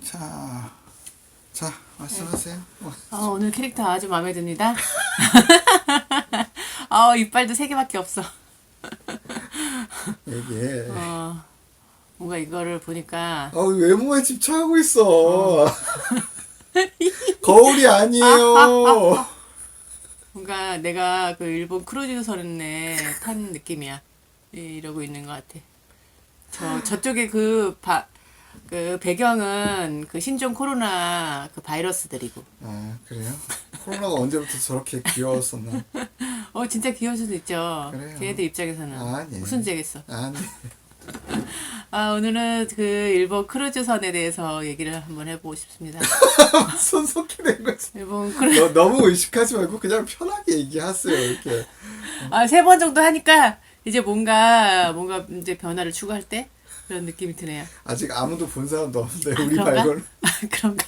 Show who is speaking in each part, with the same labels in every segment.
Speaker 1: 자, 말씀하세요.
Speaker 2: 오늘 캐릭터 아주 마음에 듭니다. 이빨도 3개밖에 없어.
Speaker 1: 이게
Speaker 2: 뭔가 이거를 보니까
Speaker 1: 외모에 집착하고 있어. 거울이 아니에요.
Speaker 2: 뭔가 내가 그 일본 크루즈선에 탄 느낌이야. 이러고 있는 것 같아. 저쪽에 그 배경은 그 신종 코로나 그 바이러스들이고.
Speaker 1: 아, 그래요? 코로나가 언제부터 저렇게 귀여웠었나?
Speaker 2: 진짜 귀여울 수도 있죠.
Speaker 1: 그래요.
Speaker 2: 걔네들 입장에서는.
Speaker 1: 아니.
Speaker 2: 무슨 죄겠어.
Speaker 1: 아니.
Speaker 2: 오늘은 그 일본 크루즈선에 대해서 얘기를 한번 해보고 싶습니다.
Speaker 1: 무슨 속이 된 거지?
Speaker 2: 일본 크루즈.
Speaker 1: 너무 의식하지 말고 그냥 편하게 얘기하세요, 이렇게.
Speaker 2: 3번 정도 하니까 이제 뭔가 이제 변화를 추구할 때 그런 느낌이 드네요.
Speaker 1: 아직 아무도 본 사람도 없는데 우리
Speaker 2: 그런가?
Speaker 1: 말고는.
Speaker 2: 그런가?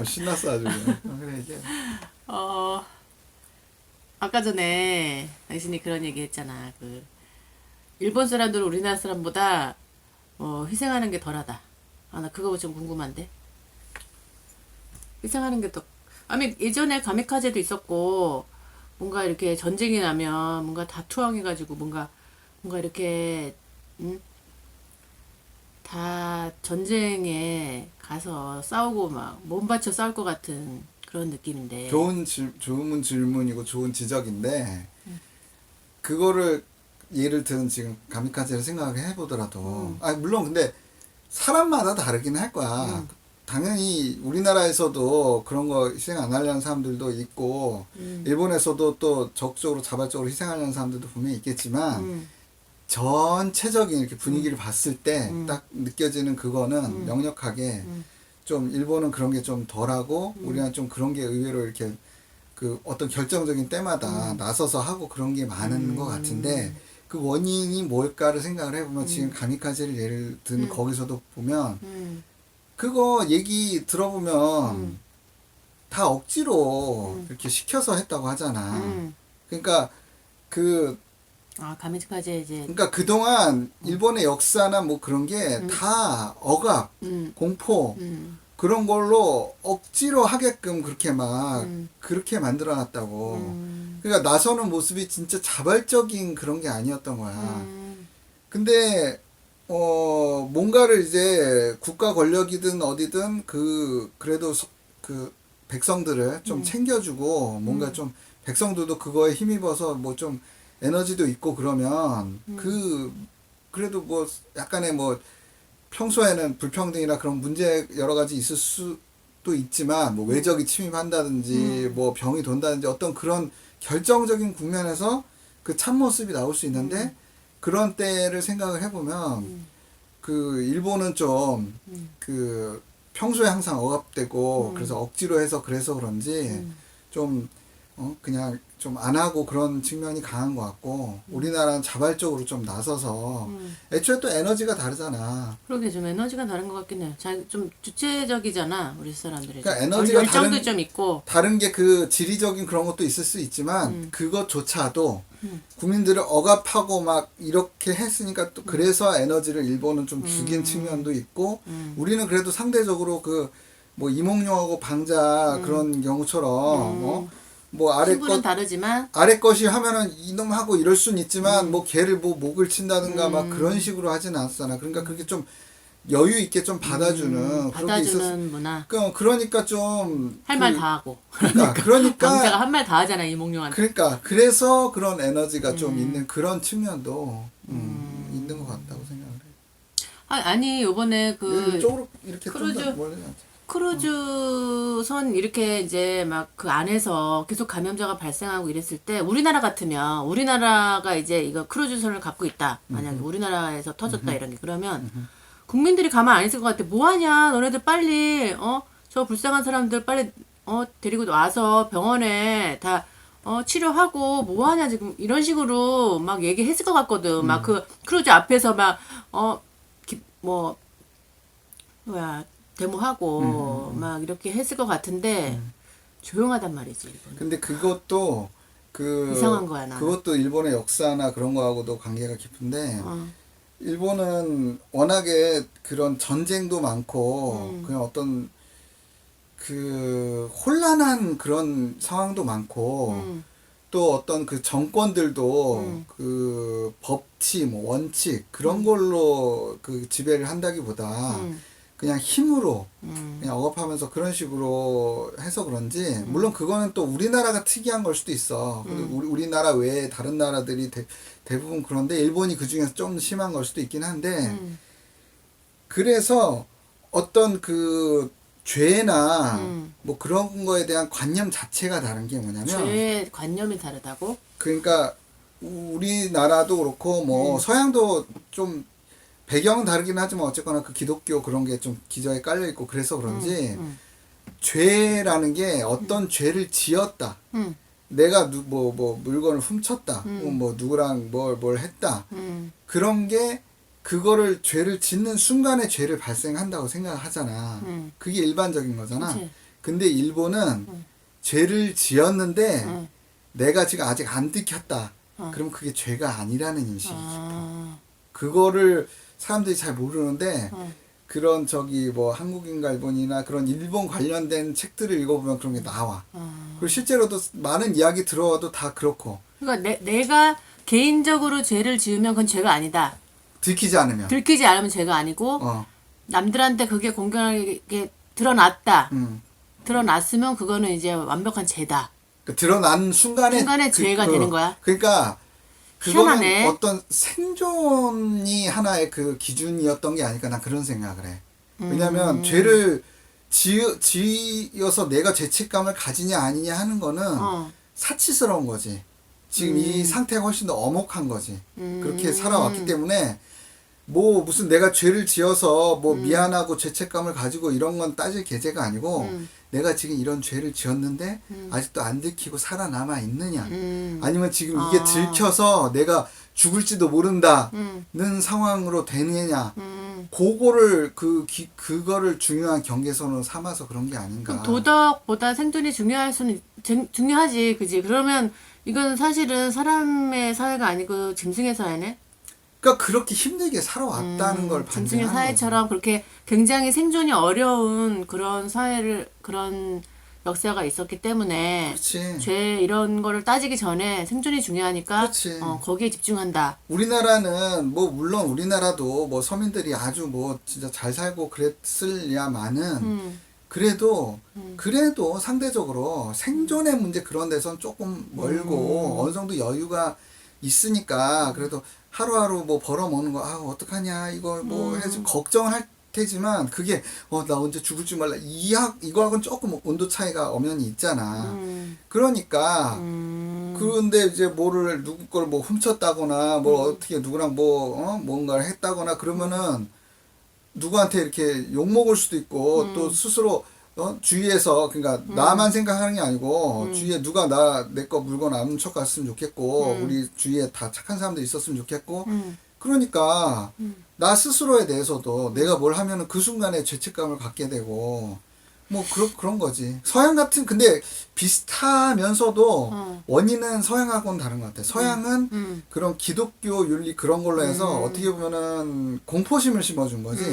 Speaker 1: 신났어 아주 그냥. 그래 이게.
Speaker 2: 아까 전에 당신이 그런 얘기 했잖아. 그 일본 사람들은 우리나라 사람보다 희생하는 게 덜하다. 나 그거 좀 궁금한데. 희생하는 게 더. 예전에 가미카제도 있었고 뭔가 이렇게 전쟁이 나면 뭔가 다투항해가지고 뭔가 이렇게 다 전쟁에 가서 싸우고 막 몸바쳐 싸울 것 같은 그런 느낌인데.
Speaker 1: 좋은 질문이고 좋은 지적인데 그거를 예를 든 지금 가미카제를 생각을 해보더라도 물론 근데 사람마다 다르긴 할 거야. 당연히 우리나라에서도 그런 거 희생 안 하려는 사람들도 있고 일본에서도 또 적극적으로 자발적으로 희생하려는 사람들도 분명히 있겠지만 전체적인 이렇게 분위기를 봤을 때 딱 느껴지는 그거는 명확하게 좀 일본은 그런 게 좀 덜하고 우리나라는 좀 그런 게 의외로 이렇게 그 어떤 결정적인 때마다 나서서 하고 그런 게 많은 것 같은데 그 원인이 뭘까를 생각을 해보면 지금 가미카제를 예를 든 거기서도 보면 그거 얘기 들어보면 다 억지로 이렇게 시켜서 했다고 하잖아. 그러니까
Speaker 2: 가미카제 이제.
Speaker 1: 그러니까 그동안 일본의 역사나 뭐 그런 게 다 억압, 공포 그런 걸로 억지로 하게끔 그렇게 막 그렇게 만들어 놨다고. 그러니까 나서는 모습이 진짜 자발적인 그런 게 아니었던 거야. 근데 뭔가를 이제 국가 권력이든 어디든 그래도 그 백성들을 좀 챙겨주고 뭔가 좀 백성들도 그거에 힘입어서 뭐 좀 에너지도 있고 그러면 그래도 뭐 약간의 뭐 평소에는 불평등이나 그런 문제 여러 가지 있을 수도 있지만 뭐 외적이 침입한다든지 뭐 병이 돈다든지 어떤 그런 결정적인 국면에서 그 참모습이 나올 수 있는데 그런 때를 생각을 해보면 그 일본은 좀 그 평소에 항상 억압되고 그래서 억지로 해서 그래서 그런지 좀 그냥 좀 안 하고 그런 측면이 강한 것 같고 우리나라는 자발적으로 좀 나서서 애초에 또 에너지가 다르잖아.
Speaker 2: 그러게 좀 에너지가 다른 것 같긴 해. 좀 주체적이잖아 우리 사람들이.
Speaker 1: 그러니까 에너지가
Speaker 2: 열정도 좀 있고.
Speaker 1: 다른 게 그 지리적인 그런 것도 있을 수 있지만 그것조차도 국민들을 억압하고 막 이렇게 했으니까 또 그래서 에너지를 일본은 좀 죽인 측면도 있고 우리는 그래도 상대적으로 그 뭐 이몽룡하고 방자 그런 경우처럼 뭐
Speaker 2: 신분은 다르지만
Speaker 1: 아래 것이 하면은 이놈하고 이럴 수는 있지만 뭐 걔를 뭐 목을 친다든가 막 그런 식으로 하지는 않았잖아. 그러니까 그렇게 좀 여유 있게 좀 받아주는 그런 게 있었어.
Speaker 2: 문화.
Speaker 1: 그러니까 좀
Speaker 2: 할 말 다 하고.
Speaker 1: 그러니까
Speaker 2: 강자가 한 말 다 하잖아 이몽룡한테.
Speaker 1: 그러니까 그래서 그런 에너지가 좀 있는 그런 측면도 있는 것 같다고 생각을 해.
Speaker 2: 아니 요번에
Speaker 1: 이쪽으로 이렇게
Speaker 2: 크루즈
Speaker 1: 좀 더 멀리 놨지.
Speaker 2: 크루즈선 이렇게 이제 막 그 안에서 계속 감염자가 발생하고 이랬을 때 우리나라 같으면 우리나라가 이제 이거 크루즈선을 갖고 있다. 만약에 우리나라에서 터졌다 이런 게 그러면 국민들이 가만 안 있을 것 같아. 뭐 하냐? 너네들 빨리 저 불쌍한 사람들 빨리 데리고 와서 병원에 다 치료하고 뭐 하냐 지금 이런 식으로 막 얘기했을 것 같거든. 막 그 크루즈 앞에서 막 뭐 뭐야 데모하고 막 이렇게 했을 것 같은데 조용하단 말이지. 일본은.
Speaker 1: 근데 그것도
Speaker 2: 이상한 거야 나.
Speaker 1: 그것도 일본의 역사나 그런 거하고도 관계가 깊은데 일본은 워낙에 그런 전쟁도 많고 그냥 어떤 그 혼란한 그런 상황도 많고 또 어떤 그 정권들도 그 법치 뭐 원칙 그런 걸로 그 지배를 한다기보다 그냥 힘으로 그냥 억압하면서 그런 식으로 해서 그런지 물론 그거는 또 우리나라가 특이한 걸 수도 있어. 근데 우리나라 외에 다른 나라들이 대부분 그런데 일본이 그 중에서 좀 심한 걸 수도 있긴 한데 그래서 어떤 그 죄나 뭐 그런 거에 대한 관념 자체가 다른 게 뭐냐면
Speaker 2: 죄의 관념이 다르다고?
Speaker 1: 그러니까 우리나라도 그렇고 뭐 서양도 좀 배경은 다르긴 하지만 어쨌거나 그 기독교 그런 게 좀 기저에 깔려 있고 그래서 그런지 죄라는 게 어떤 죄를 지었다. 내가 뭐 물건을 훔쳤다. 뭐 누구랑 뭘 했다. 그런 게 그거를 죄를 짓는 순간에 죄를 발생한다고 생각하잖아. 그게 일반적인 거잖아.
Speaker 2: 그치.
Speaker 1: 근데 일본은 죄를 지었는데 내가 지금 아직 안 들켰다. 그럼 그게 죄가 아니라는 인식이 깊어. 그거를 사람들이 잘 모르는데 그런 저기 뭐 한국인가 일본이나 그런 일본 관련된 책들을 읽어보면 그런 게 나와. 그리고 실제로도 많은 이야기 들어와도 다 그렇고.
Speaker 2: 그러니까 내가 개인적으로 죄를 지으면 그건 죄가 아니다.
Speaker 1: 들키지 않으면.
Speaker 2: 들키지 않으면 죄가 아니고 남들한테 그게 공경하게 드러났다. 드러났으면 그거는 이제 완벽한 죄다.
Speaker 1: 그 드러난 순간에
Speaker 2: 죄가 되는 거야.
Speaker 1: 그러니까 그거는
Speaker 2: 희한하네.
Speaker 1: 어떤 생존이 하나의 그 기준이었던 게 아닐까 난 그런 생각을 해. 왜냐하면 죄를 지어서 내가 죄책감을 가지냐 아니냐 하는 거는 사치스러운 거지. 지금 이 상태가 훨씬 더 엄혹한 거지. 그렇게 살아왔기 때문에 뭐 무슨 내가 죄를 지어서 뭐 미안하고 죄책감을 가지고 이런 건 따질 계제가 아니고 내가 지금 이런 죄를 지었는데 아직도 안 들키고 살아남아 있느냐 아니면 지금 이게 들켜서 내가 죽을지도 모른다는 상황으로 되느냐 그거를 그거를 중요한 경계선으로 삼아서 그런 게 아닌가.
Speaker 2: 도덕보다 생존이 중요하지, 그지? 그러면 이건 사실은 사람의 사회가 아니고 짐승의 사회네.
Speaker 1: 그러니까 그렇게 힘들게 살아왔다는 걸
Speaker 2: 짐승의
Speaker 1: 반증하는
Speaker 2: 사회처럼 그렇게 굉장히 생존이 어려운 그런 그런 역사가 있었기 때문에
Speaker 1: 그렇지.
Speaker 2: 죄 이런 거를 따지기 전에 생존이 중요하니까
Speaker 1: 그렇지.
Speaker 2: 거기에 집중한다.
Speaker 1: 우리나라는 뭐 물론 우리나라도 뭐 서민들이 아주 뭐 진짜 잘 살고 그랬을야마는 그래도 상대적으로 생존의 문제 그런 데선 조금 멀고 어느 정도 여유가 있으니까 그래도 하루하루 뭐 벌어먹는 거 어떡하냐 이거 뭐 해서 걱정을 할 테지만 그게 나 언제 죽을 줄 몰라 이거하고는 조금 온도 차이가 엄연히 있잖아. 그러니까 그런데 이제 뭐를 누구 걸 뭐 훔쳤다거나 뭐 어떻게 누구랑 뭐 뭔가를 했다거나 그러면은 누구한테 이렇게 욕 먹을 수도 있고 또 스스로 주위에서 그러니까 나만 생각하는 게 아니고 주위에 누가 내 거 물건 안 훔쳐갔으면 좋겠고 우리 주위에 다 착한 사람들 있었으면 좋겠고 그러니까 나 스스로에 대해서도 내가 뭘 하면은 그 순간에 죄책감을 갖게 되고 뭐 그런 거지. 서양 같은 근데 비슷하면서도 원인은 서양하고는 다른 것 같아. 서양은 그런 기독교 윤리 그런 걸로 해서 어떻게 보면은 공포심을 심어준 거지.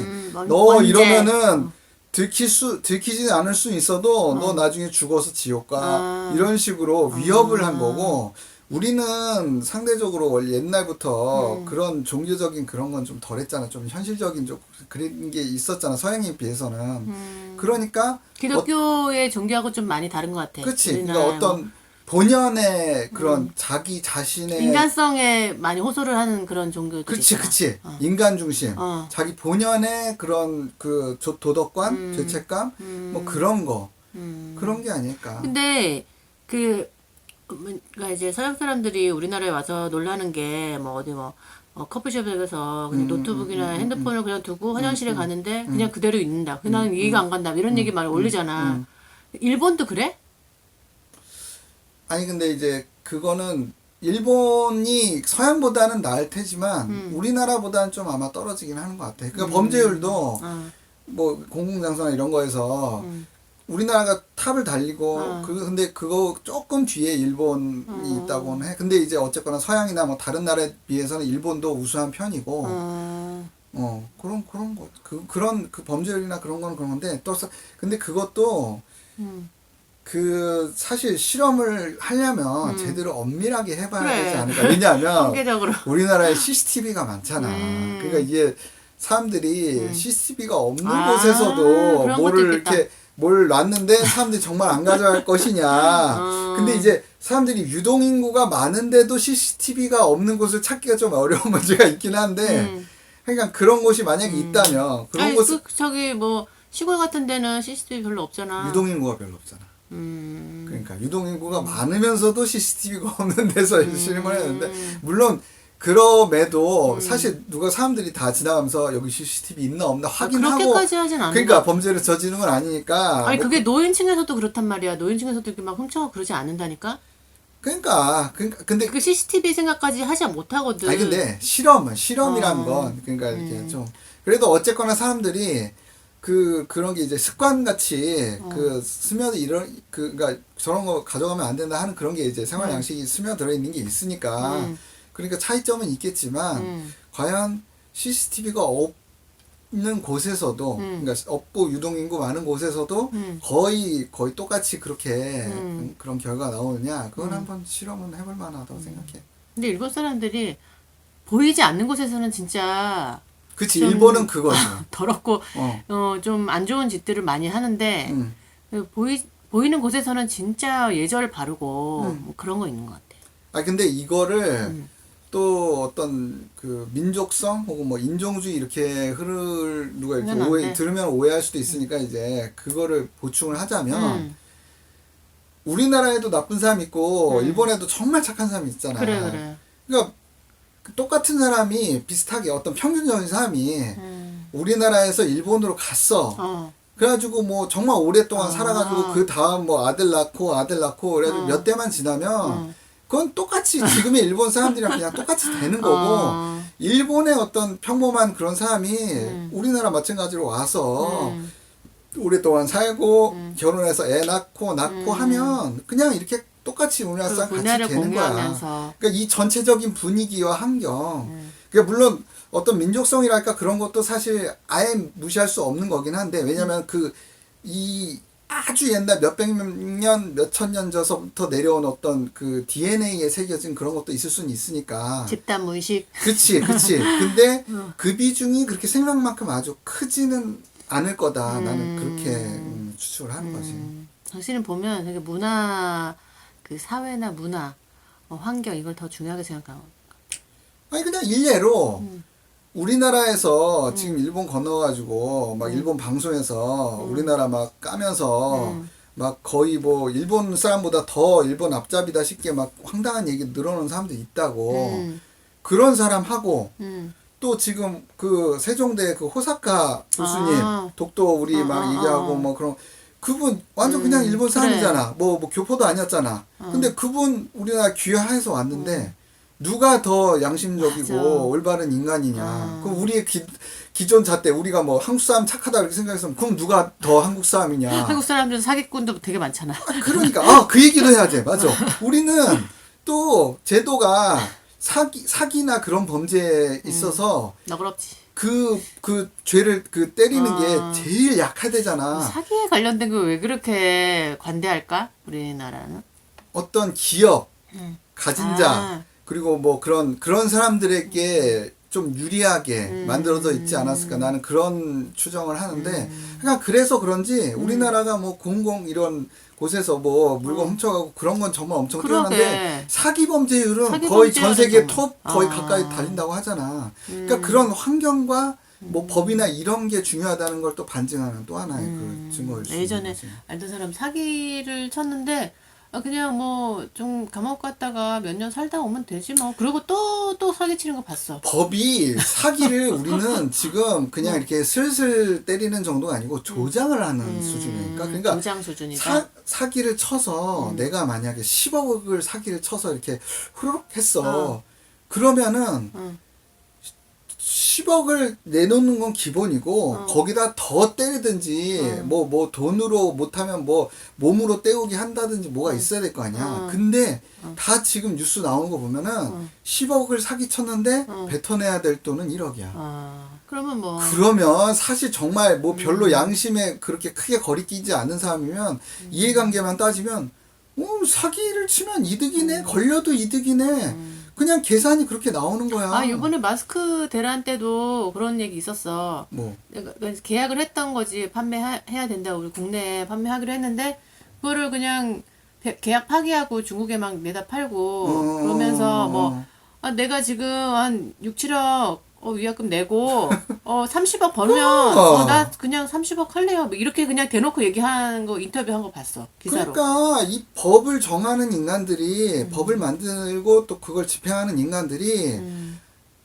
Speaker 1: 너
Speaker 2: 원죄.
Speaker 1: 이러면은 들키지 않을 수 있어도 너 나중에 죽어서 지옥 가 이런 식으로 위협을 한 거고 우리는 상대적으로 원래 옛날부터 그런 종교적인 그런 건 좀 덜했잖아. 좀 현실적인 좀 그런 게 있었잖아. 서양에 비해서는. 그러니까
Speaker 2: 기독교의 종교하고 좀 많이 다른 것 같아.
Speaker 1: 그치.
Speaker 2: 우리나라
Speaker 1: 그러니까 어떤 본연의 그런 자기 자신의
Speaker 2: 인간성에 많이 호소를 하는 그런 종교들
Speaker 1: 그치
Speaker 2: 있잖아.
Speaker 1: 그치 인간 중심 자기 본연의 그런 그 도덕관 죄책감 뭐 그런 거 그런 게 아닐까.
Speaker 2: 근데 그러니까 이제 서양 사람들이 우리나라에 와서 놀라는 게 뭐 어디 뭐 커피숍에서 그냥 노트북이나 핸드폰을 그냥 두고 화장실에 가는데 그냥 그대로 있는다. 나는 이해가 안 간다. 이런 얘기 많이 올리잖아. 일본도 그래?
Speaker 1: 아니 근데 이제 그거는 일본이 서양보다는 나을 테지만 우리나라보다는 좀 아마 떨어지긴 하는 것 같아. 그러니까 범죄율도 뭐 공공장소나 이런 거에서 우리나라가 탑을 달리고 근데 그거 조금 뒤에 일본이 있다고는 해. 근데 이제 어쨌거나 서양이나 뭐 다른 나라에 비해서는 일본도 우수한 편이고 그런 거, 그런 그 범죄율이나 그런 거는 그런 건데, 근데 그것도, 사실 실험을 하려면 제대로 엄밀하게 해봐야
Speaker 2: 그래.
Speaker 1: 되지 않을까. 왜냐하면,
Speaker 2: 통계적으로.
Speaker 1: 우리나라에 CCTV가 많잖아. 그러니까 이게 사람들이 CCTV가 없는 곳에서도
Speaker 2: 그런 것도
Speaker 1: 뭐를
Speaker 2: 있겠다.
Speaker 1: 이렇게, 뭘 놨는데 사람들이 정말 안 가져갈 것이냐. 근데 이제 사람들이 유동인구가 많은데도 CCTV가 없는 곳을 찾기가 좀 어려운 문제가 있긴 한데, 그러니까 그런 곳이 만약에 있다면, 그런
Speaker 2: 아니,
Speaker 1: 곳은
Speaker 2: 저기 뭐 시골 같은 데는 CCTV 별로 없잖아.
Speaker 1: 유동인구가 별로 없잖아. 그러니까 유동인구가 많으면서도 CCTV가 없는 데서 실험을 했는데, 물론 그럼에도 사실 누가 사람들이 다 지나가면서 여기 CCTV 있나 없나 확인하고,
Speaker 2: 그렇게까지 하진 않는
Speaker 1: 그러니까
Speaker 2: 것 같아.
Speaker 1: 범죄를 저지르는 건 아니니까.
Speaker 2: 아니
Speaker 1: 뭐
Speaker 2: 그게 노인층에서도 그렇단 말이야. 노인층에서도 이렇게 막 훔쳐가 그러지 않는다니까.
Speaker 1: 그러니까 근데
Speaker 2: 그 CCTV 생각까지 하지 못하거든.
Speaker 1: 아니 근데 실험이란 건 그러니까 이렇게 좀 그래도 어쨌거나 사람들이 그런 게 이제 습관같이 그 스며들 이런 그러니까 저런 거 가져가면 안 된다 하는 그런 게 이제 생활 양식이 스며들어 있는 게 있으니까 그러니까 차이점은 있겠지만 과연 CCTV가 없는 곳에서도 그러니까 없고 유동인구 많은 곳에서도 거의 똑같이 그렇게 그런 결과가 나오느냐 그건 한번 실험은 해볼 만하다고 생각해.
Speaker 2: 근데 일본 사람들이 보이지 않는 곳에서는 진짜
Speaker 1: 그치
Speaker 2: 좀
Speaker 1: 일본은 그거지.
Speaker 2: 더럽고 좀 안 좋은 짓들을 많이 하는데 그 보이는 곳에서는 진짜 예절 바르고 뭐 그런 거 있는 것 같아.
Speaker 1: 아 근데 이거를 또 어떤 그 민족성 혹은 뭐 인종주의 이렇게 누가 이렇게
Speaker 2: 그건 안 돼.
Speaker 1: 들으면 오해할 수도 있으니까 이제 그거를 보충을 하자면 우리나라에도 나쁜 사람 있고 일본에도 정말 착한 사람이 있잖아.
Speaker 2: 그래.
Speaker 1: 그러니까 똑같은 사람이 비슷하게 어떤 평균적인 사람이 우리나라에서 일본으로 갔어. 그래가지고 뭐 정말 오랫동안 살아가지고 그 다음 뭐 아들 낳고 그래가지고 몇 대만 지나면 그건 똑같이 지금의 일본 사람들이랑 그냥 똑같이 되는 거고 일본의 어떤 평범한 그런 사람이 우리나라 마찬가지로 와서 오랫동안 살고 결혼해서 애 낳고 하면 그냥 이렇게 똑같이 우리나라 사람 같이
Speaker 2: 문화를
Speaker 1: 되는 거야.
Speaker 2: 공유하면서.
Speaker 1: 그러니까 이 전체적인 분위기와 환경. 그러니까 물론 어떤 민족성이랄까 그런 것도 사실 아예 무시할 수 없는 거긴 한데 왜냐면 이 아주 옛날 몇백 년, 몇천 년 전서부터 내려온 어떤 그 DNA에 새겨진 그런 것도 있을 수는 있으니까.
Speaker 2: 집단 무의식.
Speaker 1: 그치. 근데 그 비중이 그렇게 생각만큼 아주 크지는 않을 거다. 나는 그렇게 추측을 하는 거지.
Speaker 2: 당신은 보면 되게 문화, 그 사회나 문화, 환경 이걸 더 중요하게 생각하고.
Speaker 1: 아니 그냥 일례로 우리나라에서 지금 일본 건너가지고 막 일본 방송에서 우리나라 막 까면서 막 거의 뭐 일본 사람보다 더 일본 앞잡이다 싶게 막 황당한 얘기 늘어놓은 사람도 있다고. 그런 사람하고 또 지금 그 세종대 그 호사카 교수님 독도 우리 막 얘기하고 뭐 그런 그분 완전 그냥 일본 사람이잖아. 뭐 교포도 아니었잖아. 근데 그분 우리나라 귀화해서 왔는데 누가 더 양심적이고
Speaker 2: 맞아.
Speaker 1: 올바른 인간이냐. 그럼 우리의 기존 잣대 우리가 뭐 한국 사람 착하다 이렇게 생각했으면 그럼 누가 더 한국 사람이냐.
Speaker 2: 한국 사람들은 사기꾼도 되게 많잖아.
Speaker 1: 그러니까 그 얘기도 해야 돼. 맞아. 우리는 또 제도가 사기나 그런 범죄에 있어서
Speaker 2: 너그럽지.
Speaker 1: 그 죄를 때리는 게 제일 약하대잖아.
Speaker 2: 사기에 관련된 거 왜 그렇게 관대할까? 우리나라는?
Speaker 1: 어떤 기업, 가진 자,
Speaker 2: 아.
Speaker 1: 그리고 뭐 그런 사람들에게 좀 유리하게 만들어져 있지 않았을까. 나는 그런 추정을 하는데, 그러니까 그래서 그런지 우리나라가 뭐 공공 이런 곳에서 뭐 물건 훔쳐가고 그런 건 정말 엄청
Speaker 2: 그러게.
Speaker 1: 뛰어난데 사기 범죄율은
Speaker 2: 사기
Speaker 1: 거의 전 세계
Speaker 2: 범죄율은
Speaker 1: 톱
Speaker 2: 정말.
Speaker 1: 거의 가까이 달린다고 하잖아. 그러니까 그런 환경과 뭐 법이나 이런 게 중요하다는 걸 또 반증하는 또 하나의 그 증거일 수 있는
Speaker 2: 예전에
Speaker 1: 거지.
Speaker 2: 알던 사람 사기를 쳤는데 그냥 뭐 좀 감옥 갔다가 몇 년 살다 오면 되지 뭐. 그리고 또 사기 치는 거 봤어.
Speaker 1: 법이 사기를 우리는 지금 그냥 이렇게 슬슬 때리는 정도가 아니고 조장을 하는 수준이니까. 그러니까
Speaker 2: 조장 수준이다.
Speaker 1: 사기를 쳐서 내가 만약에 10억을 사기를 쳐서 이렇게 후루룩 했어. 그러면은 10억을 내놓는 건 기본이고 거기다 더 때리든지 뭐 돈으로 못하면 뭐 몸으로 때우기 한다든지 뭐가 있어야 될 거 아니야. 근데 다 지금 뉴스 나오는 거 보면은 10억을 사기쳤는데 뱉어내야 될 돈은 1억이야.
Speaker 2: 그러면 뭐
Speaker 1: 그러면 사실 정말 뭐 별로 양심에 그렇게 크게 거리 끼지 않는 사람이면 이해관계만 따지면 사기를 치면 이득이네. 걸려도 이득이네. 그냥 계산이 그렇게 나오는 거야.
Speaker 2: 이번에 마스크 대란 때도 그런 얘기 있었어.
Speaker 1: 뭐?
Speaker 2: 그러니까 계약을 했던 거지. 판매해야 된다고 우리 국내에 판매하기로 했는데 그거를 그냥 계약 파기하고 중국에 막 내다 팔고 그러면서 뭐 내가 지금 한 6, 7억 위약금 내고 30억 벌면 나 그냥 30억 할래요. 뭐 이렇게 그냥 대놓고 얘기하는 거 인터뷰한 거 봤어. 기사로.
Speaker 1: 그러니까 이 법을 정하는 인간들이 법을 만들고 또 그걸 집행하는 인간들이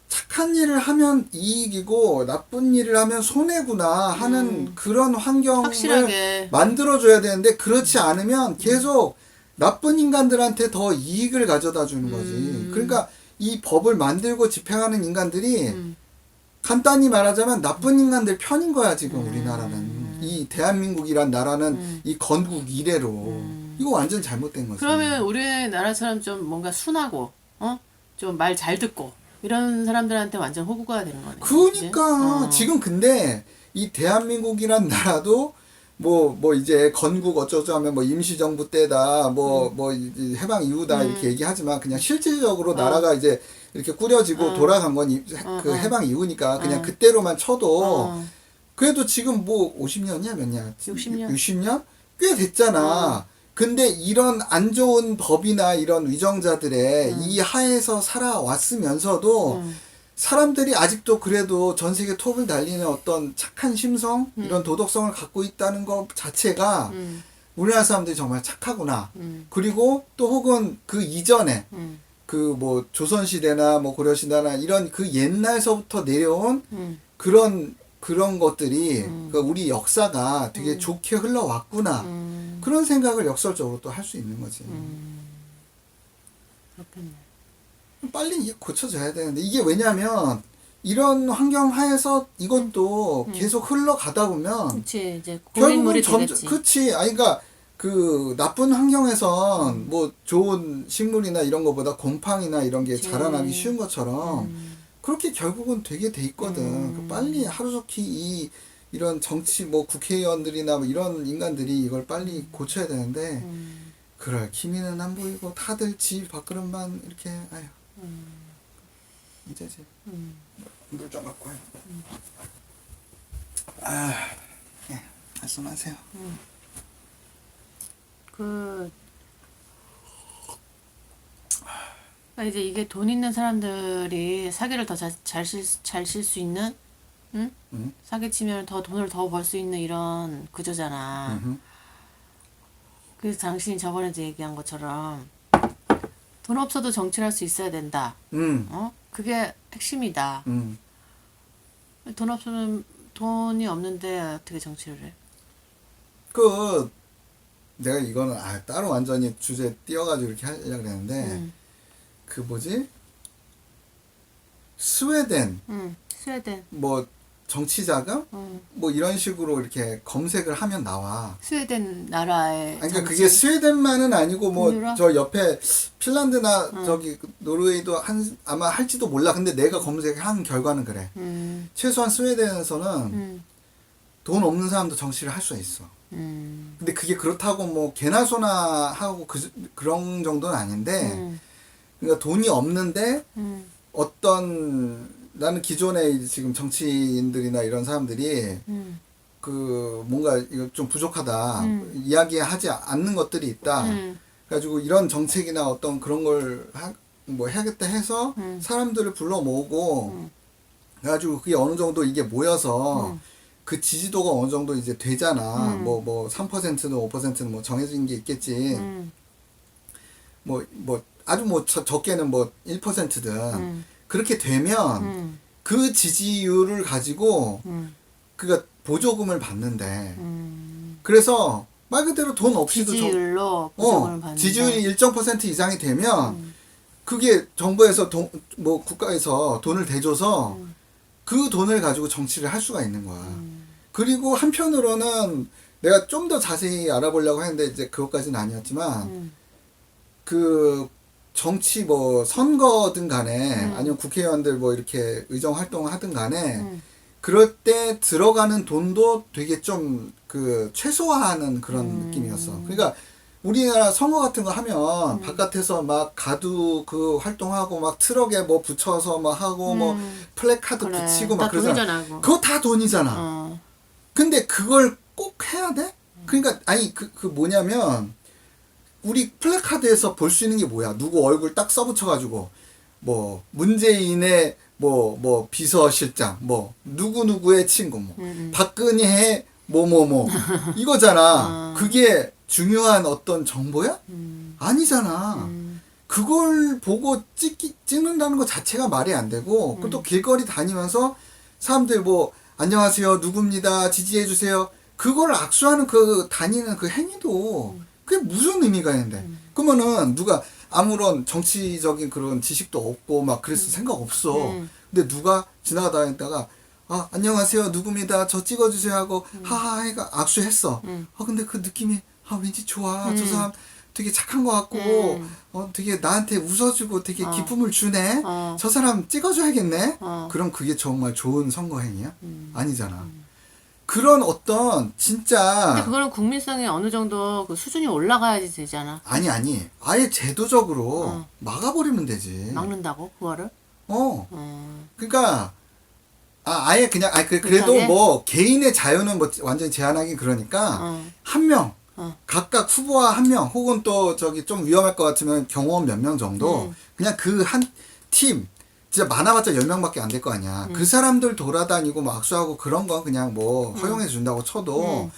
Speaker 1: 착한 일을 하면 이익이고 나쁜 일을 하면 손해구나 하는 그런 환경을
Speaker 2: 확실하게
Speaker 1: 만들어줘야 되는데 그렇지 않으면 계속 나쁜 인간들한테 더 이익을 가져다 주는 거지. 그러니까 이 법을 만들고 집행하는 인간들이 간단히 말하자면 나쁜 인간들 편인 거야 지금 우리나라는. 이 대한민국이란 나라는 이 건국 이래로 이거 완전 잘못된 거지.
Speaker 2: 그러면 우리나라처럼 좀 뭔가 순하고 좀 말 잘 듣고 이런 사람들한테 완전 호구가 되는 거네.
Speaker 1: 그러니까 지금 근데 이 대한민국이란 나라도 뭐 이제 건국 어쩌고 하면 뭐 임시정부 때다 뭐 해방 이후다 이렇게 얘기하지만 그냥 실질적으로 나라가 이제 이렇게 꾸려지고 돌아간 건 그 해방 이후니까 그냥 그때로만 쳐도 그래도 지금 뭐 50년이야 몇 년?
Speaker 2: 60년.
Speaker 1: 60년? 꽤 됐잖아. 근데 이런 안 좋은 법이나 이런 위정자들의 이 하에서 살아왔으면서도 사람들이 아직도 그래도 전 세계 톱을 달리는 어떤 착한 심성, 이런 도덕성을 갖고 있다는 것 자체가 우리나라 사람들이 정말 착하구나. 그리고 또 혹은 그 이전에 그 뭐 조선시대나 뭐 고려시대나 이런 그 옛날서부터 내려온 그런 것들이 그 우리 역사가 되게 좋게 흘러왔구나. 그런 생각을 역설적으로 또 할 수 있는 거지.
Speaker 2: 그렇겠네.
Speaker 1: 빨리 이게 고쳐져야 되는데 이게 왜냐면 이런 환경 하에서 이것도 계속 흘러가다 보면
Speaker 2: 그치 이제
Speaker 1: 결국은
Speaker 2: 고인물이 되겠지.
Speaker 1: 그치. 그러니까 그 나쁜 환경에선 뭐 좋은 식물이나 이런 거보다 곰팡이나 이런 게 자라나기 쉬운 것처럼 그렇게 결국은 되게 돼 있거든. 그 빨리 하루속히 이런 정치 뭐 국회의원들이나 뭐 이런 인간들이 이걸 빨리 고쳐야 되는데 그럴 기미는 안 보이고 다들 집 밥그릇만 이렇게 아휴 이제지 물 좀 갖고 와요. 예, 말씀하세요.
Speaker 2: 그러니까 이제 이게 돈 있는 사람들이 사기를 더 잘 칠 수 있는, 응? 사기 치면 더 돈을 더 벌 수 있는 이런 구조잖아. 그래서 당신이 저번에도 얘기한 것처럼 돈 없어도 정치를 할 수 있어야 된다. 그게 핵심이다. 돈 없으면 돈이 없는데 어떻게 정치를 해?
Speaker 1: 내가 이거는 따로 완전히 주제 띄어가지고 이렇게 하려고 그랬는데 그 뭐지? 스웨덴
Speaker 2: 스웨덴.
Speaker 1: 뭐 정치자금 뭐 이런 식으로 이렇게 검색을 하면 나와.
Speaker 2: 스웨덴 나라의
Speaker 1: 그러니까
Speaker 2: 정치.
Speaker 1: 그게 스웨덴만은 아니고 뭐
Speaker 2: 북유럽?
Speaker 1: 저 옆에 핀란드나 저기 노르웨이도 아마 할지도 몰라. 근데 내가 검색한 결과는 그래. 최소한 스웨덴에서는 돈 없는 사람도 정치를 할 수 있어. 근데 그게 그렇다고 뭐 개나 소나 하고 그런 정도는 아닌데 그러니까 돈이 없는데 나는 기존에 지금 정치인들이나 이런 사람들이 그 뭔가 이거 좀 부족하다 이야기하지 않는 것들이 있다. 그래가지고 이런 정책이나 어떤 그런 걸 뭐 해야겠다 해서 사람들을 불러 모으고 그래가지고 그게 어느 정도 이게 모여서 그 지지도가 어느 정도 이제 되잖아. 뭐 3%는 5%는 뭐 정해진 게 있겠지. 뭐 아주 뭐 적게는 뭐 1%든 그렇게 되면 그 지지율을 가지고 그가 보조금을 받는데 그래서 말 그대로 돈 없이도
Speaker 2: 지지율로 보조금을 받는다.
Speaker 1: 지지율이 일정 퍼센트 이상이 되면 그게 정부에서 뭐 국가에서 돈을 대줘서 그 돈을 가지고 정치를 할 수가 있는 거야. 그리고 한편으로는 내가 좀 더 자세히 알아보려고 했는데 이제 그것까지는 아니었지만 그 정치 뭐 선거든 간에 아니면 국회의원들 뭐 이렇게 의정 활동을 하든 간에 그럴 때 들어가는 돈도 되게 좀 그 최소화하는 그런 느낌이었어. 그러니까 우리나라 선거 같은 거 하면 바깥에서 막 가두 그 활동하고 막 트럭에 뭐 붙여서 막 하고 뭐 플래카드
Speaker 2: 그래.
Speaker 1: 붙이고
Speaker 2: 다
Speaker 1: 막 그러잖아.
Speaker 2: 돈이잖아, 그거.
Speaker 1: 그거 다 돈이잖아.
Speaker 2: 어.
Speaker 1: 근데 그걸 꼭 해야 돼? 그러니까 아니 그 뭐냐면 우리 플래카드에서 볼 수 있는 게 뭐야? 누구 얼굴 딱 써붙여가지고 뭐 문재인의 뭐 비서실장 뭐 누구누구의 친구 뭐 박근혜의 뭐뭐뭐 이거잖아. 그게 중요한 어떤 정보야? 아니잖아. 그걸 보고 찍는다는 것 자체가 말이 안 되고 또 길거리 다니면서 사람들 뭐 안녕하세요 누구입니다 지지해주세요 그걸 악수하는 그 다니는 그 행위도 그게 무슨 의미가 있는데 그러면은 누가 아무런 정치적인 그런 지식도 없고 막 그랬을 생각 없어. 근데 누가 지나가다니다가 아 안녕하세요 누구입니다 저 찍어주세요 하고 하하 해가 악수했어. 아 근데 그 느낌이 아 왠지 좋아. 저 사람 되게 착한 것 같고 되게 나한테 웃어주고 되게 기쁨을 주네. 저 사람 찍어줘야겠네. 그럼 그게 정말 좋은 선거 행위야? 아니잖아. 그런 어떤 진짜
Speaker 2: 근데 그거는 국민성이 어느 정도 그 수준이 올라가야지 되잖아.
Speaker 1: 아니 아예 제도적으로 막아버리면 되지.
Speaker 2: 막는다고 그거를?
Speaker 1: 그러니까 아예 그냥 그래도
Speaker 2: 못하게?
Speaker 1: 뭐 개인의 자유는 뭐 완전히 제한하긴 그러니까 한 명 각각 후보와 한 명 혹은 또 저기 좀 위험할 것 같으면 경호원 몇 명 정도 그냥 그 한 팀 진짜 많아봤자 10명밖에 안 될 거 아니야. 그 사람들 돌아다니고 막 악수하고 그런 건 그냥 뭐 허용해 준다고 쳐도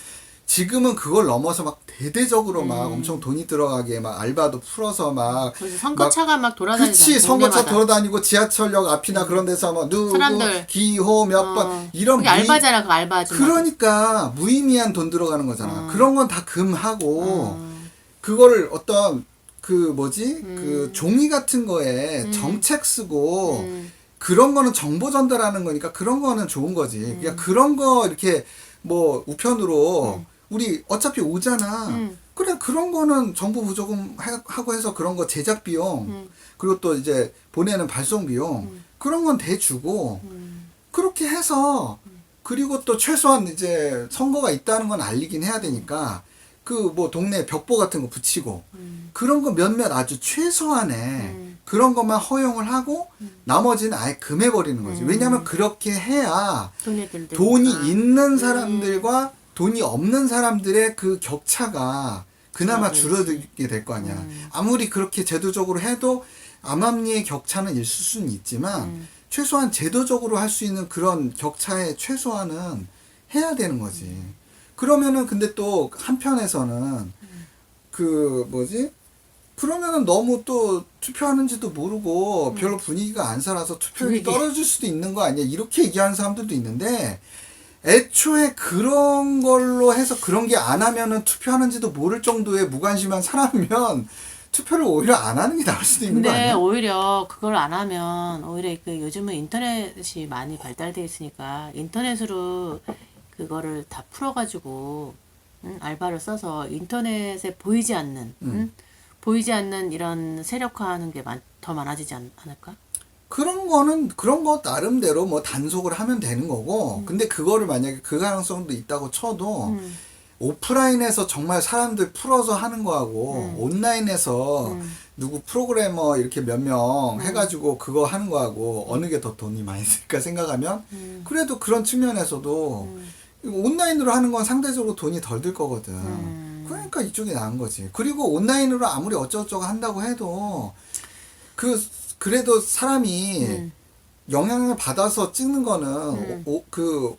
Speaker 1: 지금은 그걸 넘어서 막 대대적으로 막 엄청 돈이 들어가게 막 알바도 풀어서 막
Speaker 2: 그래서 선거차가 막 돌아다니잖아.
Speaker 1: 그치 선거차
Speaker 2: 동네마다.
Speaker 1: 돌아다니고 지하철역 앞이나 그런 데서 뭐 누구
Speaker 2: 사람들.
Speaker 1: 기호 몇 번 이런
Speaker 2: 그게 알바잖아, 그 알바 아줌마.
Speaker 1: 그러니까 무의미한 돈 들어가는 거잖아. 그런 건 다 금하고 그거를 어떤 그 뭐지 그 종이 같은 거에 정책 쓰고 그런 거는 정보 전달하는 거니까 그런 거는 좋은 거지. 그러니까 그런 거 이렇게 뭐 우편으로 우리 어차피 오잖아. 그래 그런 거는 정부 부조금 하고 해서 그런 거 제작 비용 그리고 또 이제 보내는 발송 비용 그런 건 대주고 그렇게 해서 그리고 또 최소한 이제 선거가 있다는 건 알리긴 해야 되니까 그 뭐 동네 벽보 같은 거 붙이고 그런 거 몇몇 아주 최소한의 그런 것만 허용을 하고 나머지는 아예 금해버리는 거지. 왜냐하면 그렇게 해야 돈이 있는 사람들과 돈이 없는 사람들의 그 격차가 그나마 줄어들게 될 거 아니야. 아무리 그렇게 제도적으로 해도 암암리의 격차는 있을 수는 있지만 최소한 제도적으로 할 수 있는 그런 격차의 최소화는 해야 되는 거지. 그러면은 근데 또 한편에서는 그 뭐지? 그러면은 너무 또 투표하는지도 모르고 별로 분위기가 안 살아서 투표율이 떨어질 수도 있는 거 아니야? 이렇게 얘기하는 사람들도 있는데 애초에 그런 걸로 해서 그런 게 안 하면은 투표하는지도 모를 정도의 무관심한 사람이면 투표를 오히려 안 하는 게 나을 수도 있는 거
Speaker 2: 근데
Speaker 1: 아니야?
Speaker 2: 오히려 그걸 안 하면 오히려 그 요즘은 인터넷이 많이 발달돼 있으니까 인터넷으로 그거를 다 풀어가지고 알바를 써서 인터넷에 보이지 않는 보이지 않는 이런 세력화하는 게 더 많아지지 않을까?
Speaker 1: 그런 거 나름대로 뭐 단속을 하면 되는 거고 근데 그거를 만약에 그 가능성도 있다고 쳐도 오프라인에서 정말 사람들 풀어서 하는 거하고 온라인에서 누구 프로그래머 이렇게 몇 명 해가지고 그거 하는 거하고 어느 게 더 돈이 많이 들까 생각하면 그래도 그런 측면에서도 온라인으로 하는 건 상대적으로 돈이 덜 들 거거든. 그러니까 이쪽이 나은 거지. 그리고 온라인으로 아무리 어쩌고저쩌고 한다고 해도 그래도 사람이 영향을 받아서 찍는 거는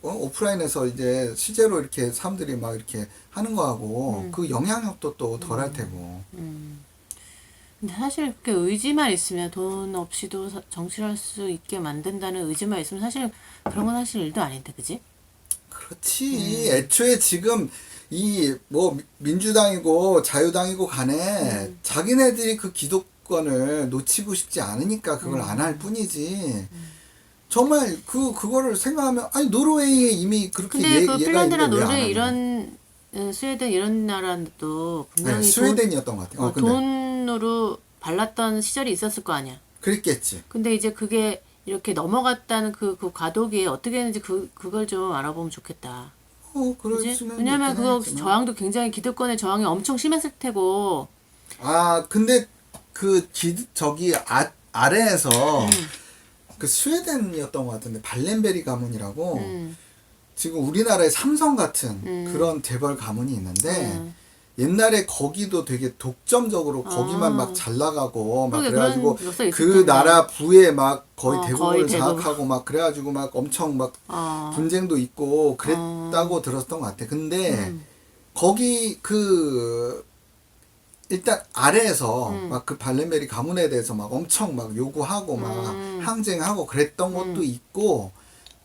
Speaker 1: 오프라인에서 이제 실제로 이렇게 사람들이 막 이렇게 하는 거하고 그 영향력도 또 덜 할 테고.
Speaker 2: 근데 사실 그렇게 의지만 있으면 돈 없이도 정치를 할 수 있게 만든다는 의지만 있으면 사실 그런 건 사실 일도 아닌데, 그지?
Speaker 1: 그렇지. 애초에 지금 이 뭐 민주당이고 자유당이고 간에 자기네들이 그 기득권을 놓치고 싶지 않으니까 그걸 안 할 뿐이지. 정말 그거를 생각하면 아니 노르웨이에 이미 그렇게
Speaker 2: 근데 그
Speaker 1: 얘가
Speaker 2: 핀란드나
Speaker 1: 있는데 왜안
Speaker 2: 노르웨이
Speaker 1: 하는
Speaker 2: 이런 스웨덴 이런 나라도 분명히
Speaker 1: 네, 스웨덴이었던 것 같아요. 근데
Speaker 2: 돈으로 발랐던 시절이 있었을 거 아니야.
Speaker 1: 그랬겠지.
Speaker 2: 근데 이제 그게 이렇게 넘어갔다는 그 과도기에 어떻게 했는지 그걸 좀 알아보면 좋겠다.
Speaker 1: 그럴
Speaker 2: 그지?
Speaker 1: 수는
Speaker 2: 왜냐면
Speaker 1: 있긴
Speaker 2: 그거
Speaker 1: 하겠지만.
Speaker 2: 저항도 굉장히 기득권의 저항이 엄청 심했을 테고.
Speaker 1: 근데 저기 아래에서
Speaker 2: 음.
Speaker 1: 그 스웨덴이었던 것 같은데 발렌베리 가문이라고
Speaker 2: 음.
Speaker 1: 지금 우리나라의 삼성 같은 그런 재벌 가문이 있는데 옛날에 거기도 되게 독점적으로 거기만 막 잘 나가고 막
Speaker 2: 그러게,
Speaker 1: 그래가지고
Speaker 2: 그런 역사 있을
Speaker 1: 그
Speaker 2: 텐데.
Speaker 1: 나라 부에 막 거의
Speaker 2: 거의
Speaker 1: 대부분을
Speaker 2: 대부분.
Speaker 1: 장악하고 막 그래가지고 막 엄청 막 분쟁도 있고 그랬다고 들었던 것 같아. 근데 거기 일단 아래에서 막 그 발렌베리 가문에 대해서 막 엄청 막 요구하고 막 항쟁하고 그랬던 것도 있고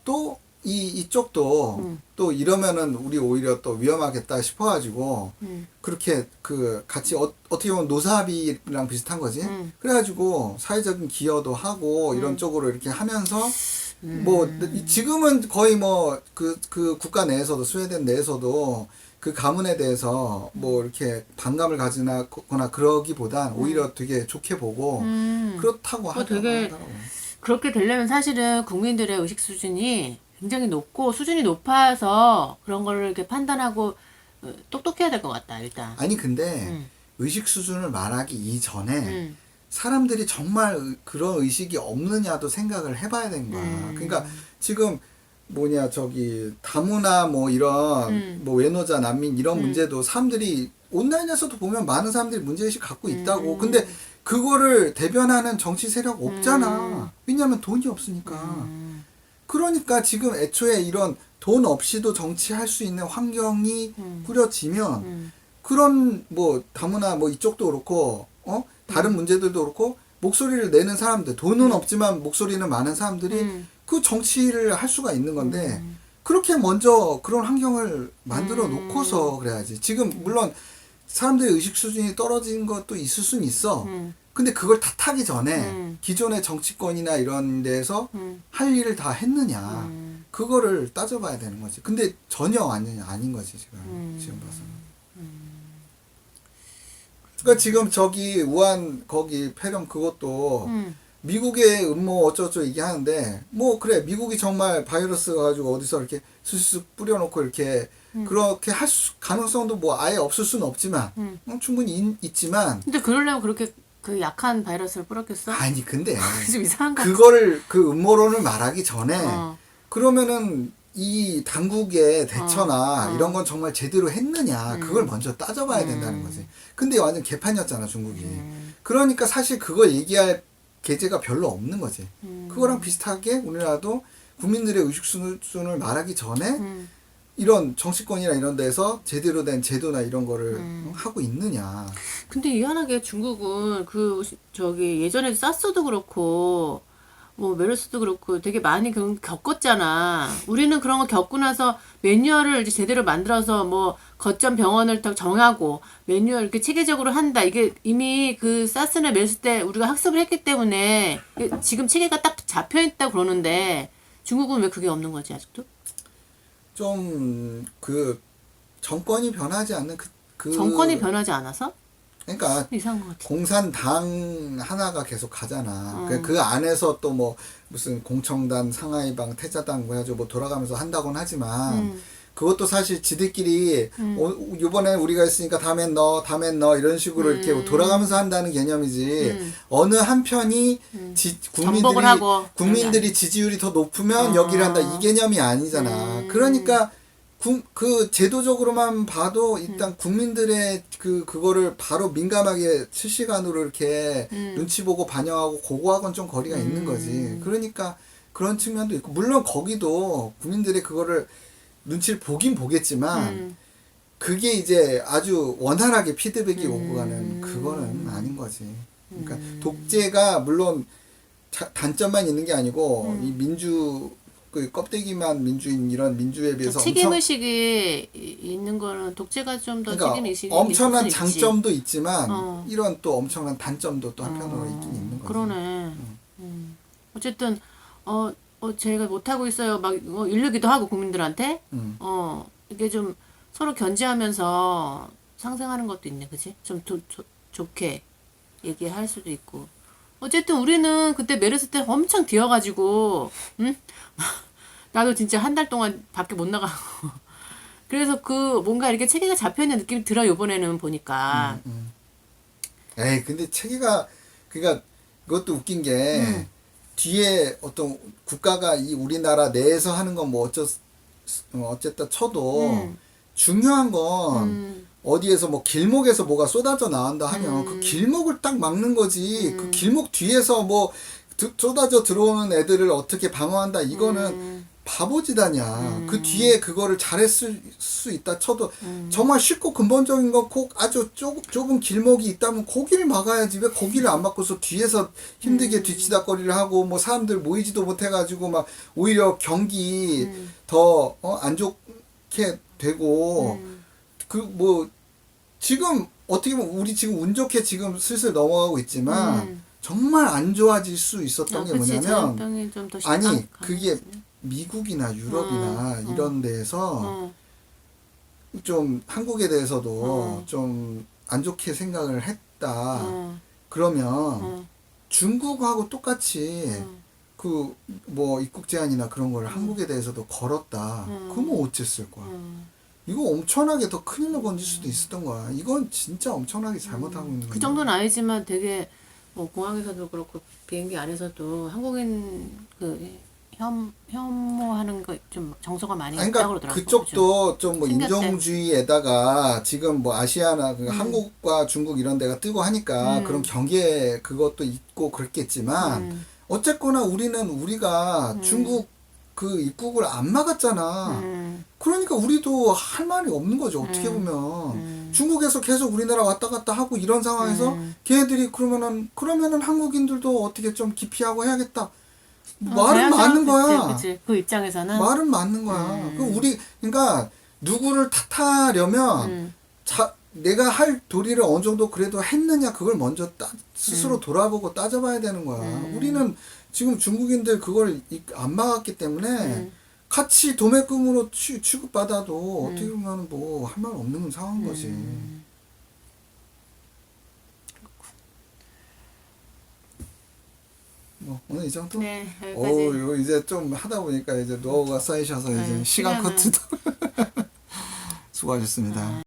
Speaker 1: 또 이쪽도 또 이러면은 우리 오히려 또 위험하겠다 싶어가지고 그렇게 같이 어떻게 보면 노사합의랑 비슷한 거지. 그래가지고 사회적인 기여도 하고 이런 쪽으로 이렇게 하면서 뭐 지금은 거의 뭐 그 국가 내에서도 스웨덴 내에서도 그 가문에 대해서 뭐 이렇게 반감을 가지거나 그러기보단 오히려 되게 좋게 보고 그렇다고
Speaker 2: 되게
Speaker 1: 하더라고요.
Speaker 2: 그렇게 되려면 사실은 국민들의 의식 수준이 굉장히 높고 수준이 높아서 그런 거를 이렇게 판단하고 똑똑해야 될 것 같다 일단.
Speaker 1: 아니 근데 의식 수준을 말하기 이전에
Speaker 2: 음.
Speaker 1: 사람들이 정말 그런 의식이 없느냐도 생각을 해봐야 되는 거야. 그러니까 지금 뭐냐 저기 다문화 뭐 이런 뭐 외노자 난민 이런 문제도 사람들이 온라인에서도 보면 많은 사람들이 문제의식 갖고 있다고. 근데 그거를 대변하는 정치 세력 없잖아. 왜냐하면 돈이 없으니까. 그러니까 지금 애초에 이런 돈 없이도 정치할 수 있는 환경이 꾸려지면 그런 뭐 다문화 뭐 이쪽도 그렇고 다른 문제들도 그렇고 목소리를 내는 사람들 돈은 없지만 목소리는 많은 사람들이 그 정치를 할 수가 있는 건데 그렇게 먼저 그런 환경을 만들어 놓고서 그래야지. 지금 물론 사람들의 의식 수준이 떨어진 것도 있을 수는 있어. 근데 그걸 탓하기 전에 기존의 정치권이나 이런 데에서 할 일을 다 했느냐 그거를 따져봐야 되는 거지. 근데 전혀 아닌 거지 지금 봐서는. 그러니까 지금 저기 우한 거기 폐렴 그것도 미국의 음모 어쩌고저쩌고 얘기하는데 뭐 그래 미국이 정말 바이러스 가지고 어디서 이렇게 슥슥 뿌려놓고 이렇게 그렇게 할 가능성도 뭐 아예 없을 수는 없지만 충분히 있지만
Speaker 2: 근데 그러려면 그렇게 그 약한 바이러스를 뿌렸겠어?
Speaker 1: 아니 근데
Speaker 2: 좀 이상한 거.
Speaker 1: 그거를 그 음모론을 말하기 전에
Speaker 2: 어.
Speaker 1: 그러면은 이 당국의 대처나 이런 건 정말 제대로 했느냐 그걸 먼저 따져봐야 된다는 거지. 근데 완전 개판이었잖아 중국이. 그러니까 사실 그거 얘기할 계제가 별로 없는 거지. 그거랑 비슷하게 우리나라도 국민들의 의식 수준을 말하기 전에 이런 정치권이나 이런 데서 제대로 된 제도나 이런 거를 하고 있느냐.
Speaker 2: 근데 희한하게 중국은 저기 예전에 사스도 그렇고 뭐 메르스도 그렇고 되게 많이 겪었잖아. 우리는 그런 거 겪고 나서 매뉴얼을 이제 제대로 만들어서 뭐 거점 병원을 딱 정하고 매뉴얼 이렇게 체계적으로 한다. 이게 이미 그 사스나 메르스 때 우리가 학습을 했기 때문에 지금 체계가 딱 잡혀 있다고 그러는데 중국은 왜 그게 없는 거지 아직도?
Speaker 1: 좀 정권이 변하지 않는
Speaker 2: 정권이 변하지 않아서?
Speaker 1: 그러니까
Speaker 2: 이상한 것 같아.
Speaker 1: 공산당 하나가 계속 가잖아. 그 안에서 또 뭐 무슨 공청단, 상하이방, 태자당 뭐 해가지고 뭐 돌아가면서 한다고는 하지만 그것도 사실 지들끼리 이번에 우리가 했으니까 다음엔 너 이런 식으로 이렇게 돌아가면서 한다는 개념이지. 어느 한편이
Speaker 2: 정복을 하고
Speaker 1: 국민들이 지지율이 더 높으면 여기를 한다 이 개념이 아니잖아. 그러니까 그 제도적으로만 봐도 일단 국민들의 그거를 바로 민감하게 실시간으로 이렇게 눈치 보고 반영하고 그거하고는 좀 거리가 있는 거지. 그러니까 그런 측면도 있고 물론 거기도 국민들의 그거를 눈치를 보긴 보겠지만 그게 이제 아주 원활하게 피드백이 오고 가는 그거는 아닌 거지. 그러니까 독재가 물론 단점만 있는 게 아니고 이 그 껍데기만 민주인 이런 민주에 비해서
Speaker 2: 책임의식이 있는 거는 독재가 좀 더
Speaker 1: 그러니까
Speaker 2: 책임의식이
Speaker 1: 엄청난
Speaker 2: 있을 수 있지.
Speaker 1: 장점도 있지만 이런 또 엄청난 단점도 또 한편으로 있긴 있는 거지.
Speaker 2: 그러네. 어쨌든 제가 못하고 있어요. 막 이르기도 하고 국민들한테. 이게 좀 서로 견제하면서 상생하는 것도 있네, 그치? 좀 좋게 얘기할 수도 있고. 어쨌든 우리는 그때 메르스 때 엄청 뛰어가지고, 응? 나도 진짜 한 달 동안 밖에 못 나가고. 그래서 뭔가 이렇게 체계가 잡혀있는 느낌이 들어, 요번에는 보니까.
Speaker 1: 에이, 근데 체계가, 그니까, 그것도 웃긴 게, 뒤에 어떤 국가가 이 우리나라 내에서 하는 건 뭐 어쨌다 쳐도, 중요한 건, 어디에서 뭐 길목에서 뭐가 쏟아져 나온다 하면 그 길목을 딱 막는 거지. 그 길목 뒤에서 뭐 쏟아져 들어오는 애들을 어떻게 방어한다. 이거는 바보짓 아니야. 그 뒤에 그거를 잘했을 수 있다 쳐도 정말 쉽고 근본적인 건 꼭 아주 좁은 길목이 있다면 거기를 막아야지. 왜 거기를 안 막고서 뒤에서 힘들게 뒤치다거리를 하고 뭐 사람들 모이지도 못해가지고 막 오히려 경기 더 안 좋게 되고 그 뭐 지금 어떻게 보면 우리 지금 운 좋게 지금 슬슬 넘어가고 있지만 정말 안 좋아질 수 있었던 게
Speaker 2: 그치,
Speaker 1: 뭐냐면
Speaker 2: 전염병이 좀 더
Speaker 1: 아니 그게 미국이나 유럽이나 이런 데에서 좀 한국에 대해서도 좀 안 좋게 생각을 했다. 그러면 중국하고 똑같이 그 뭐 입국 제한이나 그런 걸 한국에 대해서도 걸었다. 그러면 어쨌을 거야. 이거 엄청나게 더 큰일로 번질 수도 있었던 거야. 이건 진짜 엄청나게 잘못하고 있는 거야.
Speaker 2: 그 정도는 아니지만 되게 뭐 공항에서도 그렇고 비행기 안에서도 한국인 혐오하는 거 좀 정서가 많이
Speaker 1: 아니,
Speaker 2: 있다고
Speaker 1: 그러니까
Speaker 2: 그러더라고.
Speaker 1: 그쪽도 좀 뭐
Speaker 2: 생겼대.
Speaker 1: 인종주의에다가 지금 뭐 아시아나 그 한국과 중국 이런 데가 뜨고 하니까 그런 경계 그것도 있고 그랬겠지만 어쨌거나 우리가 중국 그 입국을 안 막았잖아. 그러니까 우리도 할 말이 없는 거죠. 어떻게 보면 중국에서 계속 우리나라 왔다 갔다 하고 이런 상황에서 걔네들이 그러면은 한국인들도 어떻게 좀 기피하고 해야겠다. 말은 맞는 거야.
Speaker 2: 그치. 그 입장에서는
Speaker 1: 말은 맞는 거야. 그러니까 누구를 탓하려면 내가 할 도리를 어느 정도 그래도 했느냐 그걸 먼저 스스로 돌아보고 따져봐야 되는 거야. 우리는 지금 중국인들 그걸 안 막았기 때문에 같이 도매금으로 취급받아도 어떻게 보면 뭐 할 말 없는 상황인 거지. 뭐 오늘 이 정도?
Speaker 2: 네, 여기까지.
Speaker 1: 이거 이제 좀 하다 보니까 이제 노하우가 쌓이셔서 이제 시간
Speaker 2: 시간은.
Speaker 1: 커트도 수고하셨습니다.